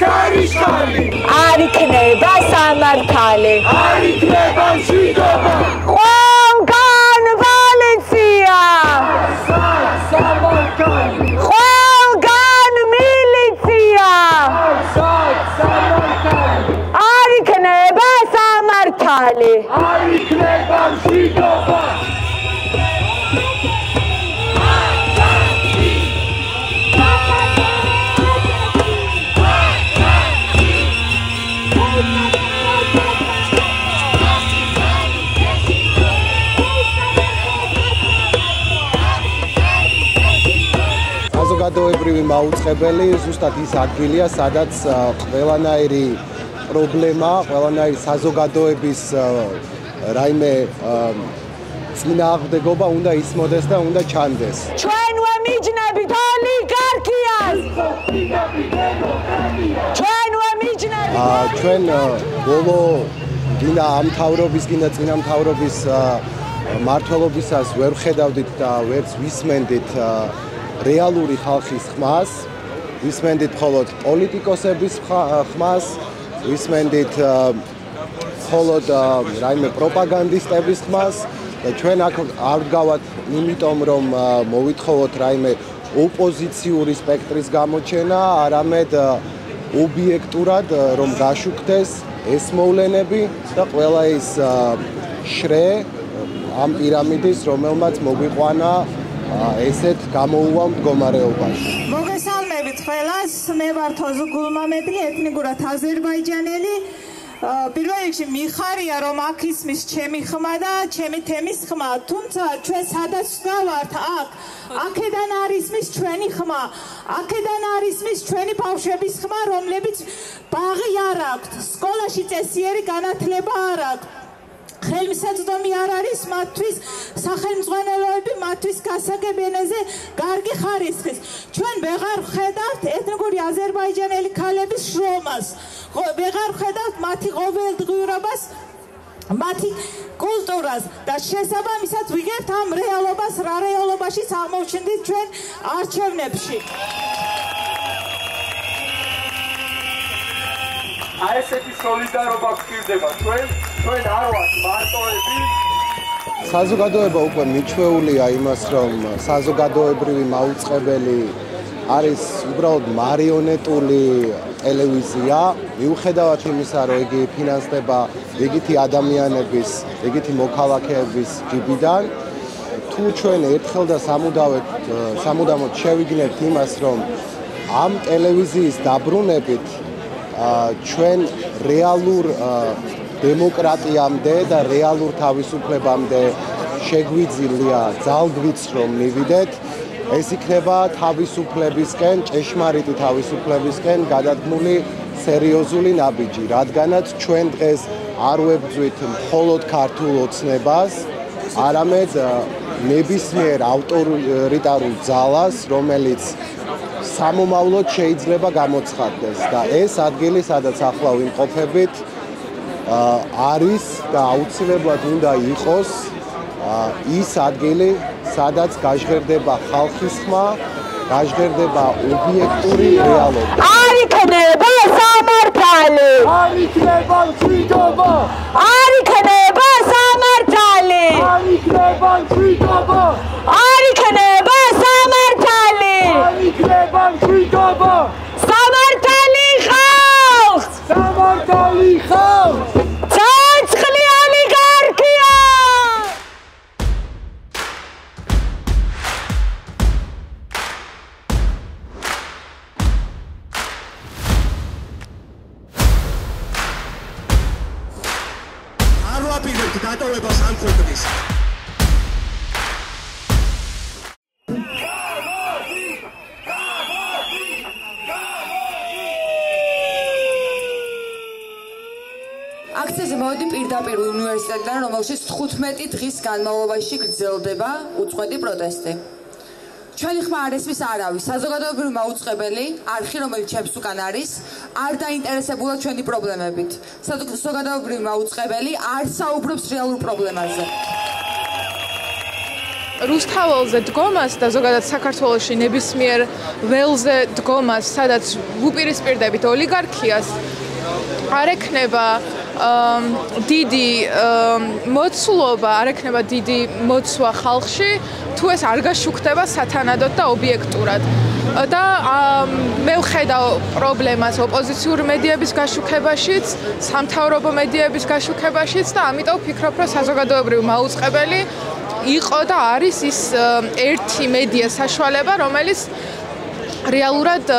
Karishkali არ იქნება სამართალი არ იქნება მშვიდობა ყველგან პოლიცია სამართალი ყველგან მილიცია სამართალი არ იქნება სამართალი არ იქნება მშვიდობა საზოგადოებრივი მაუწყებელი ზუსტად ის ადგილია, სადაც ყველანაირი პრობლემა, ყველანაირი საზოგადოების რაიმე წინააღმდეგობა უნდა ისმოდეს და უნდა ჩანდეს. ჩვენ ვემიჯნებით ოლიგარქიას. ჩვენ ვემიჯნებით. ჩვენ ბოლო გინდა ამ მთავრობის, გინდა წინა მთავრობის მმართველობისას ვერ ხედავდით და ვერც ვისმენდით რეალური ხალხის ხმას, ვისმენდით მხოლოდ პოლიტიკოსების ხმას, ვისმენდით მხოლოდ რაიმე პროპაგანდისტების ხმას და ჩვენ აქ არ ვდგავართ იმიტომ რომ მოვითხოვოთ რაიმე ოპოზიციური სპექტრის გამოჩენა, არამედ ობიექტურად რომ გაშუქდეს ეს მოვლენები და ყველა ის შრე ამ პირამიდის, რომელმაც მოგვიყვანა ესეთ გამოუვალ მდგომარეობაში. მოგესალმებით ყველას, მე ვარ თოზუ გულმამედი, ეთნიკურად აზერბაიჯანელი. პირველ რიგში მიხარია რომ აქ ისმის ჩემი ხმა და ჩემი თემის ხმა, თუმცა ჩვენ სადაც ვართ აქ, აქედან არ ისმის ჩვენი ხმა, აქედან არ ისმის ჩვენი ბავშვების ხმა, რომლებიც ბაღი არ აქვთ, სკოლაში წესიერი განათლება არ აქვთ. ხელმისაწვდომი არ არის მათთვის, სახელმძღვანელოები მათთვის გასაგებენეზე გარგი ხარისხის. ჩვენ ვეღარ ვხედავთ ეთნიკური აზერბაიჯანელი ქალების შრომას, ვეღარ ვხედავთ მათი ყოველდღიურობას, მათი კულტურას და შესაბამისად ვიღებთ ამ რეალობას, რა რეალობაშიც აღმოჩნდით ჩვენ არჩევნებში. აი ესეთი სოლიდარობა გვჭირდება ჩვენ არ ვართ მარტოები საზოგადოება უკვე მიჩვეულია იმას რომ საზოგადოებრივი მაუწყებელი არის უბრალოდ მარიონეტული ტელევიზია მიუხედავად იმისა რომ იგი ფინანსდება რიგითი ადამიანების რიგითი მოქალაქეების ჯიბიდან თუ ჩვენ ერთხელ და სამუდამოდ შევიგნებთ იმას რომ ამ ტელევიზიის დაბრუნებით ჩვენ რეალურ დემოკრატიამდე და რეალურ თავისუფლებამდე შეგვიძლია ძალგვიც რომ მივიდეთ ეს იქნება თავისუფლებისკენ ჭეშმარიტი თავისუფლებისკენ გადადგმული სერიოზული ნაბიჯი რადგანაც ჩვენ დღეს არ ვებრძვით მხოლოდ ქართულ ოცნებას არამედ ნებისმიერ ავტორიტარულ ძალას რომელიც სამომავლოდ შეიძლება გამოცხადდეს და ეს ადგილი სადაც ახლა ვიმყოფებით არის და აუცილებლად უნდა იყოს ის ადგილი სადაც გაჟღერდება ხალხის ხმა გაჟღერდება ობიექტური რეალობა არ იქნება სამართალი არ იქნება მშვიდობა არ იქნება სამართალი არ იქნება მშვიდობა არ იქნება სამართალი არ იქნება მშვიდობა სამართალი ხალხს სამართალი ხალხს ცოცხლი ოლიგარქია არ ვაპირებთ დატოვებას ამ ქვეყნის აქციაზე მოვედი პირდაპირ უნივერსიტეტიდან, რომელშიც 15 დღის განმავლობაში გრძელდება უწყვეტი პროტესტი. ჩვენი ხმა არ ესმის არავის, საზოგადოებრივი მაუწყებელი, არხი, რომელიც ჩემს უკან არის, არ დაინტერესებულა ჩვენი პრობლემებით. საზოგადოებრივი მაუწყებელი არ საუბრობს რეალურ პრობლემაზე. რუსთაველზე დგომას და ზოგადად საქართველოში ნებისმიერ ველზე დგომას, სადაც უპირისპირდებით ოლიგარქიას, არ ექნება დიდი მოცულობა, არ ექნება დიდი მოცვა ხალხში, თუ ეს არ გაშუქდება სათანადოდ და ობიექტურად. და მე ვხედავ პრობლემას ოპოზიციური მედიების გაშუქებაშიც, სამთავრობო მედიების გაშუქებაშიც და ამიტომ ვფიქრობ, რომ საზოგადოებრივი მაუწყებელი იყო და არის ის ერთი მედია საშუალება, რომელიც რეალურად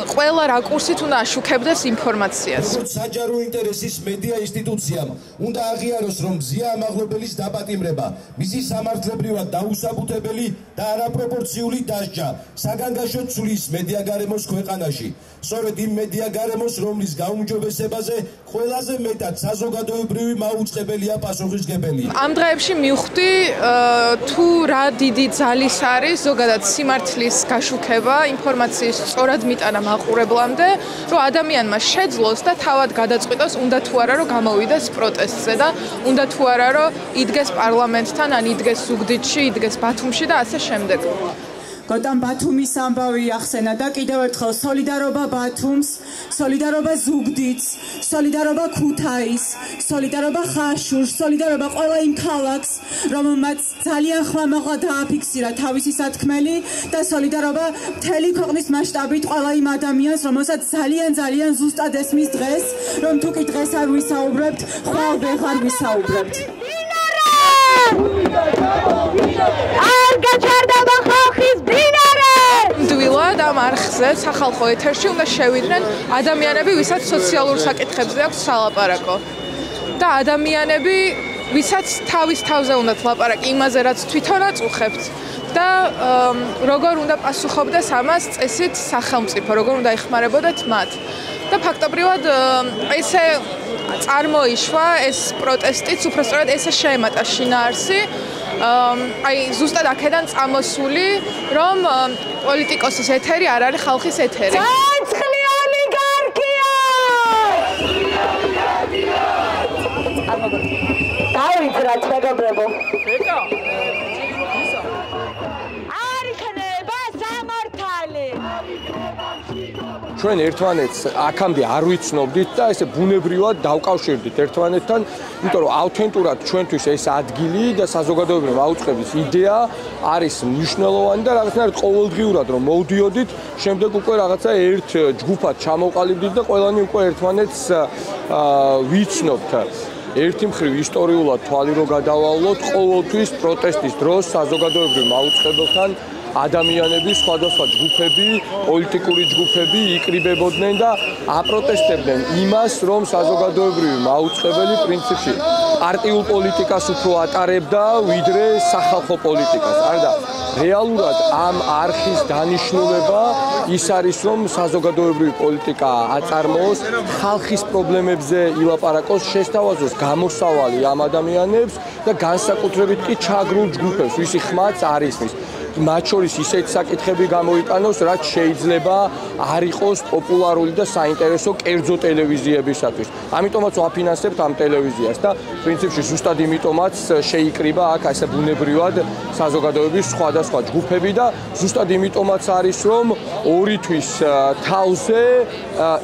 ყველა რაკურსით უნდა აშუქებდეს ინფორმაციას. საჯარო ინტერესის მედია ინსტიტუციამ უნდა აღიაროს, რომ მზია ამაღლობელის დაპატიმრება, მისი სამართლებრივად დაუსაბუთებელი და არაპროპორციული დასჯა საგანგაშო ცვლის მედიაგარემოს ქვეყანაში. სწორედ იმ მედიაგარემოს, რომლის გაუმჯობესებაზე ყველაზე მეტად საზოგადოებრივი მაუწყებელია პასუხისმგებელი. ამ დღეებში მივხვდი თუ რა დიდი ძალის არის ზოგადად სიმართლის გაშუქება ინფორმაციის სწორად მიტანა მაყურებლამდე, რომ ადამიანმა შეძლოს და თავად გადაწყვიტოს, უნდა თუ არა რომ გამოვიდეს პროტესტზე და უნდა თუ არა რომ იდგეს პარლამენტთან, ან იდგეს ზუგდიდში, იდგეს ბათუმში და ასე შემდეგ. გოდამ ბათუმის ამბავი ახსენა და კიდევ ერთხელ სოლიდარობა ბათუმს, სოლიდარობა ზუგდიდს, სოლიდარობა ქუთაისს, სოლიდარობა ხაშურს, სოლიდარობა ყველა იმ ქალაქს, რომელმაც ძალიან ხმამაღლა დააფიქსირა თავისი სათქმელი და სოლიდარობა მთელი ქვეყნის მასშტაბით ყველა იმ ადამიანს, რომელსაც ძალიან ზუსტად ესმის დღეს, რომ თუ კი დღეს არ ვისაუბრებთ, ხვალ ვეღარ ვისაუბრებთ. არ გაჩერდება ხალხის ბინარე! მდვილად ამ არხზე სახალხო ეთერში უნდა შევიდნენ ადამიანები, ვისაც სოციალურ საკითხებზე აქვს სალაპარაკო. და ადამიანები, ვისაც თავის თავზე უნდათ ლაპარაკი იმაზე, რაც თვითონაც უხებთ. და როგორ უნდა პასუხობდეს ამას წესით სახელმწიფო, როგორ უნდა ეხმარებოდეთ მათ. და ფაქტობრივად ესე წარმოიშვა ეს პროტესტიც, უბრალოდ ესე შეემატა შინაარსი. აი ზუსტად აქედან წამოსული, რომ პოლიტიკოსის ეთერი არ არის ხალხის ეთერი. ცოცხლი ოლიგარქია! დავიძრათ მეგობრებო. არ იქნება სამართალი. ჩვენ ერთმანეთს აქამდე არ ვიცნობდით და ესე ბუნებრივად დავკავშირდით ერთმანეთთან, იმიტომ რომ ავთენტურად ჩვენთვის ეს ადგილი და საზოგადოებრივი მაუწყებლის იდეა არის მნიშვნელოვანი და რაღაცნაირად ყოველდღიურად რომ მოვდიოდით, შემდეგ უკვე რაღაცა ერთ ჯგუფად ჩამოვყალიბდით და ყველანი უკვე ერთმანეთს ვიცნობთ. ერთი მხრივ ისტორიულად თვალი რო გადავალოთ, ყოველთვის პროტესტის დროს საზოგადოებრივ მაუწყებელთან ადამიანების სხვადასხვა ჯგუფები, პოლიტიკური ჯგუფები იკრიბებოდნენ და აპროტესტებდნენ იმას, რომ საზოგადოებრივი მაუწყებელი პრინციპში პარტიულ პოლიტიკას უფრო ატარებდა, ვიდრე სახალხო პოლიტიკას. არა, რეალურად ამ არხის დანიშნულება ის არის, რომ საზოგადოებრივი პოლიტიკა აწარმოოს, ხალხის პრობლემებზე ილაპარაკოს, შესთავაზოს გამოსავალი ამ ადამიანებს და განსაკუთრებით კი ჩაგრულ ჯგუფებს, ვისი ხმაც არ ისმის. მათ შორის ისეთი საკითხები გამოიტანოს, რაც შეიძლება არ იყოს პოპულარული და საინტერესო კერძო ტელევიზიებისათვის. ამიტომაც ვაფინანსებთ ამ ტელევიზიას და პრინციპში ზუსტად იმიტომაც შეიკრიბა აქ ასე ბუნებრივად საზოგადოების სხვადასხვა ჯგუფები და ზუსტად იმიტომაც არის, რომ ორი თვის თავზე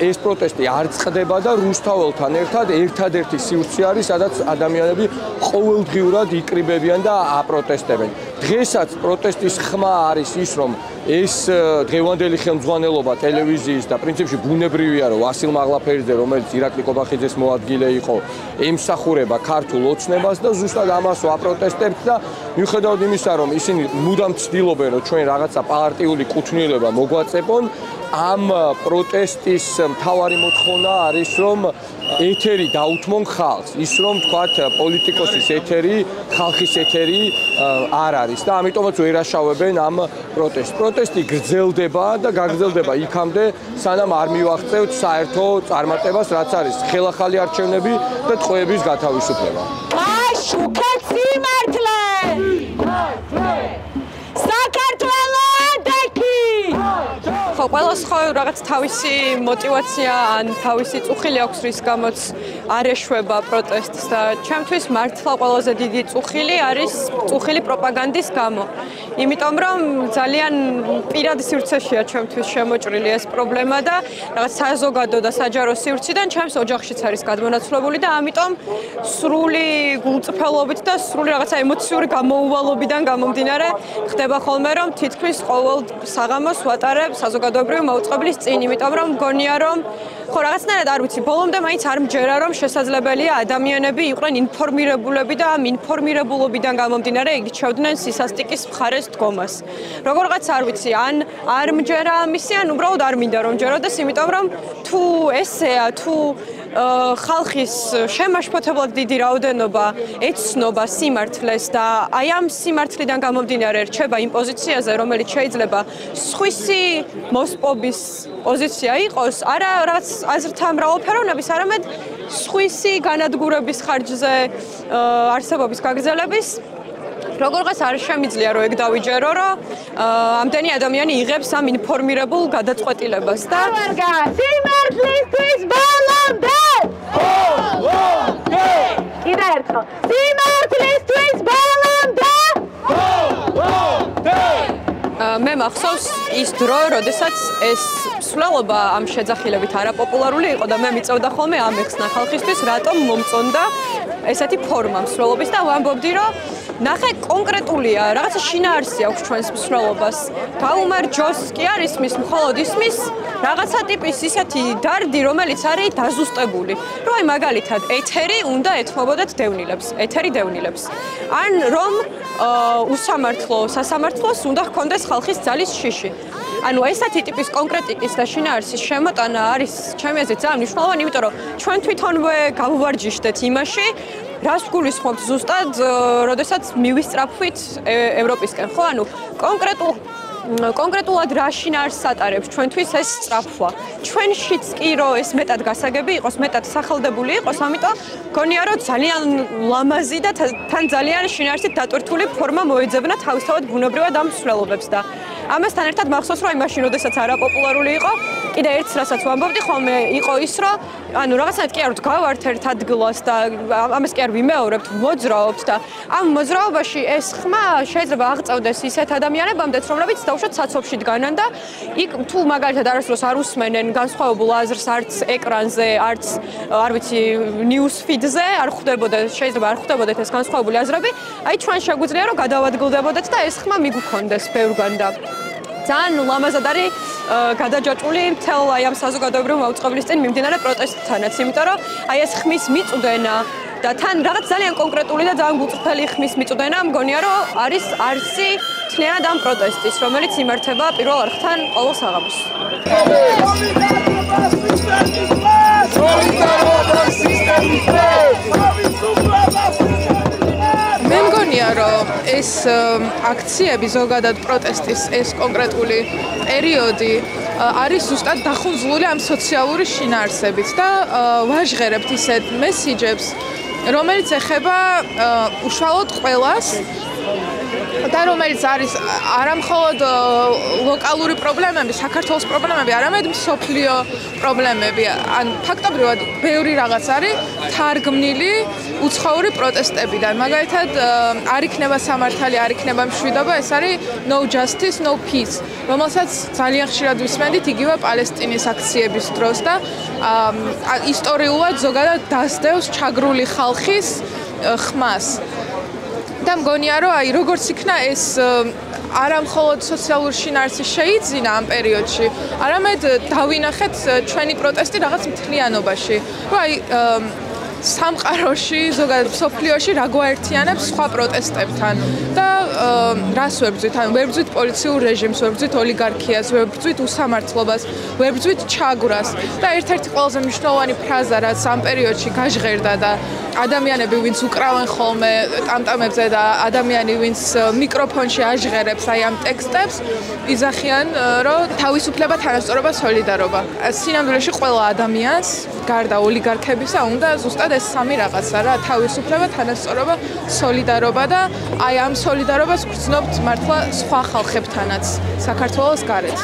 ეს პროტესტი არ წყდება და რუსთაველთან ერთად ერთადერთი სივრცე არის, სადაც ადამიანები ყოველდღიურად იკრიბებიან და აპროტესტებენ. დღესაც პროტესტის ხმა არის ის, რომ ეს დღევანდელი ხელმძღვანელობა ტელევიზიის და პრინციპში ბუნებრივია, რომ ვასილ მაღლაფერიძე, რომელიც ირაკლი კობახიძეს მოადგილე იყო, ემსახურება ქართულ ოცნებას და ზუსტად ამას ვაპროტესტებთ და მიუხედავად იმისა, რომ ისინი მუდამ ცდილობენ, რომ ჩვენ რაღაცა პარტიული კუთვნილება მოგვაწეპონ, ამ პროტესტის მთავარი მოთხოვნა არის, რომ ეთერი დაუთმონ ხალხს, ის რომ თქვათ პოლიტიკოსის ეთერი, ხალხის ეთერი არ არის და ამიტომაც ვერაშავებენ ამ პროტესტს. პროტესტი გრძელდება და გაგრძელდება იქამდე, სანამ არ მივაღწევთ საერთო წარმატებას, რაც არის ხელახალი არჩევნები და ტყვეების გათავისუფლება. გაშუქეთ სიმართლე! საქართველო ადექი! ხო ყველას ხო რაღაც თავისი мотиваცია ან თავისი წუხილი აქვს რის გამოც არ ეშვება პროტესტს და ჩემთვის მართლა ყველაზე დიდი წუხილი არის წუხილი პროპაგანდის გამო. იმიტომ რომ ძალიან პირად სივრცეშია ჩემთვის შემოჭრილი ეს პრობლემა და რაღაც საზოგადო და საჯარო სივრციდან ჩემს ოჯახშიც არის გადმონაცვლებული და ამიტომ სრული გულწრფელობით და სრული რაღაცა ემოციური გამოუვალობიდან გამომდინარე ხდება ხოლმე რომ თითქმის ყოველ საღამოს ვატარებ საზოგადოებრივი მაუწყებლის წინ, იმიტომ რომ მგონია რომ ხო რაღაცნაირად არ ვიცი, ბოლომდე მაინც არ მჯერა რომ შესაძლებელია ადამიანები იყვნენ ინფორმირებულები და ამ ინფორმირებულობიდან გამომდინარე იგჩევდნენ სისასტიკის მხარეს დგომას. Როგორღაც არ ვიცი, ან არ მჯერა ამისი, ან უბრალოდ არ მინდა რომ მჯეროდეს, იმიტომ რომ თუ ესეა, თუ ხალხის შემაშფოთებლად დიდი რაოდენობა ეცნობა სიმართლეს და აი ამ სიმართლიდან გამომდინარე რჩება იმ პოზიციაზე, რომელიც შეიძლება სხვისი მოსპობის პოზიცია იყოს, არა რაღაც აზრთა მრავალფეროვნების, არამედ სხვისი განადგურების ხარჯზე არსებობის გაგრძელების როგორღაც არ შემიძლია რომ ეგ დავიჯერო, რომ ამდენი ადამიანი იღებს ამ ინფორმირებულ გადაწყვეტილებას და ვარგა სიმართლისთვის ბოლომდე! კიდე ერთხელ სიმართლისთვის ბოლომდე! მე მახსოვს ის დრო, როდესაც ეს მსვლელობა ამ შეძახილებით არაპოპულარული იყო და მე მიწევდა ხოლმე ამეხსნა ხალხისთვის, რატომ მომწონდა ესეთი ფორმა მსვლელობის და ვამბობდი, რომ ნახე კონკრეტულია, რაღაცა შინაარსი აქვს ჩვენს მსვლელობას. გაუმარჯოს კი არ ისმის, მხოლოდ ისმის რაღაცა ტიპის ისეთი დარდი, რომელიც არის დაზუსტებული. რომ აი მაგალითად ეთერი უნდა ეთმობოდეთ დევნილებს, ეთერი დევნილებს. ან რომ უსამართლო სასამართლოს უნდა ჰქონდეს ხალხის ძალის შიში. ანუ ესეთი ტიპის კონკრეტიკის და შინაარსის შემოტანა არის ჩემი აზრით ძალიან მნიშვნელოვანი, იმიტომ რომ ჩვენ თვითონვე გავვარჯიშდეთ იმაში, რას გულისხმობთ ზუსტად, როდესაც მივისწრაფვით ევროპისკენ, ხო? ანუ კონკრეტულად რა შინაარსს ატარებს ჩვენთვის ეს სწრაფვა. ჩვენშიც კი რომ ეს მეტად გასაგები იყოს, მეტად სახელდებული იყოს, ამიტომ გონია რომ ძალიან ლამაზი და თან ძალიან შინაარსით დატვირთული ფორმა მოეძებნა თავისთავად ბუნებრივად ამ მსვლელობებს და ამასთან ერთად მახსოვს რომ მაშინ როდესაც არაპოპულარული იყო, კიდე ერთს რასაც ვამბობდი ხოლმე იყო ის რომ ანუ რაღაცნაირად კი არ ვდგავართ ერთ ადგილას და ამას კი არ ვიმეორებთ, მოძრაობთ და ამ მოძრაობაში ეს ხმა შეიძლება აღწევდეს ისეთ ადამიანებამდეც, რომლებიც დაუშვათ საცობში დგანან და იქ თუ მაგალითად არასდროს არ უსმენენ განსხვავებულ აზრს არც ეკრანზე, არც არ ვიცი news feed-ზე არ ხვდებოდა, შეიძლება არ ხვდებოდეთ ეს განსხვავებული აზრები, აი ჩვენ შეგვიძლია რომ გადავადგილდებოდეთ და ეს ხმა მიგუქონდეს ბევრგან და ძალიან ლამაზად არის გადაჯაჭვული მთელ აი ამ საზოგადოებრივ მაუწყებლის წინ მიმდინარე პროტესტთანაც, იმიტომ რომ აი ეს ხმის მიწვდენა და თან რაღაც ძალიან კონკრეტული და ძალიან გულწრფელი ხმის მიწვდენა მგონია რომ არის არსი თლიანად ამ პროტესტის, რომელიც იმართება პირველ არხთან ყოველ საღამოს. მე მგონია რომ ეს აქციები ზოგადად პროტესტის ეს კონკრეტული პერიოდი არის ზუსტად დახუნძლული ამ სოციალური შინაარსებით და ვაჟღერებთ ისეთ მესიჯებს, რომელიც ეხება უშუალოდ ყველას და რომელიც არის არამხოლოდ ლოკალური პრობლემები, საქართველოს პრობლემები, არამედ მსოფლიო პრობლემები. ან ფაქტობრივად ბევრი რაღაც არის თარგმნილი უცხოური პროტესტებიდან. მაგალითად, არ იქნება სამართალი, არ იქნება მშვიდობა, ეს არის no justice, no peace, რომელსაც ძალიან ხშირად ვისმენთ იგივე პალესტინის აქციების დროს და ისტორიულად ზოგადად დასდევს ჩაგრული ხალხის ხმას. და მგონია რომ აი როგორც იქნა ეს არა მხოლოდ სოციალური შინაარსი შეიძინა ამ პერიოდში, არამედ დავინახეთ ჩვენი პროტესტი რაღაც მთლიანობაში. რომ აი სამყაროში, ზოგადად მსოფლიოში რა გვაერთიანებს სხვა პროტესტებთან და რას ვებრძვით? ანუ ვებრძვით პოლიციურ რეჟიმს, ვებრძვით ოლიგარქიას, ვებრძვით უსამართლობას, ვებრძვით ჩაგვრას და ერთ-ერთი ყველაზე მნიშვნელოვანი ფრაზა, რაც ამ პერიოდში გაჟღერდა და ადამიანები, ვინც უკრავენ ხოლმე ტამტამებზე და ადამიანი, ვინც მიკროფონში აჟღერებს აი ამ ტექსტებს, იძახიან, რომ თავისუფლება, თანასწორობა, სოლიდარობა. სინამდვილეში ყველა ადამიანს, გარდა ოლიგარქებისა, უნდა ზუსტად ეს სამი რაღაცა რა, თავისუფლება, თანასწორობა, სოლიდარობა და აი ამ სოლიდარობას გვგრძნობთ მართლა სხვა ხალხებთანაც საქართველოს გარეთ.